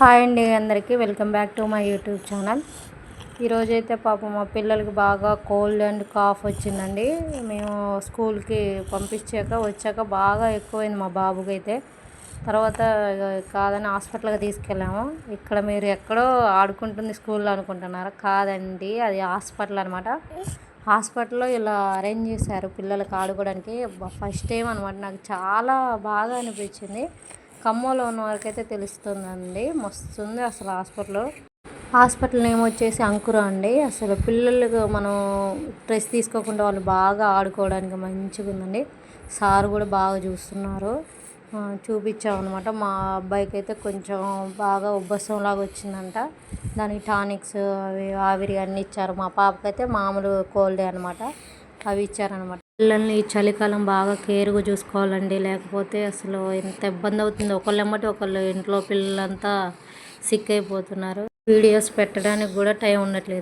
Hi అండి అందరికీ welcome back to my YouTube channel. ఈరోజైతే పాపం మా పిల్లలకి బాగా కోల్డ్ అండ్ కాఫ్ వచ్చిందండి. మేము స్కూల్కి వచ్చాక బాగా ఎక్కువైంది మా బాబుకి అయితే. తర్వాత కాదని హాస్పిటల్కి తీసుకెళ్ళాము. ఇక్కడ మీరు ఎక్కడో ఆడుకుంటుంది స్కూల్లో అనుకుంటున్నారా? కాదండి, అది హాస్పిటల్ అనమాట. హాస్పిటల్లో ఇలా అరేంజ్ చేశారు పిల్లలకి ఆడుకోవడానికి. ఫస్ట్ టైం అనమాట, నాకు చాలా బాగా అనిపించింది. ఖమ్మంలో ఉన్న వరకైతే తెలుస్తుందండి. మస్తుంది అసలు హాస్పిటల్ నేమ్ వచ్చేసి అంకుర అండి. అసలు పిల్లలకు మనం స్ట్రెస్ తీసుకోకుండా వాళ్ళు బాగా ఆడుకోవడానికి మంచిగా ఉందండి. సార్ కూడా బాగా చూస్తున్నారు. చూపించామన్నమాట. మా అబ్బాయికి అయితే కొంచెం బాగా ఉబ్బసంలాగా వచ్చిందంట. దానికి టానిక్స్ అవి ఆవిరి అన్నీ ఇచ్చారు. మా పాపకైతే మామూలు కోల్డే అనమాట, అవి ఇచ్చారనమాట. పిల్లల్ని ఈ చలికాలం బాగా కేర్గా చూసుకోవాలండి, లేకపోతే అసలు ఎంత ఇబ్బంది అవుతుంది. ఒకళ్ళెమ్మటి ఒకళ్ళు ఇంట్లో పిల్లలంతా సిక్ అయిపోతున్నారు. వీడియోస్ పెట్టడానికి కూడా టైం ఉండట్లేదు.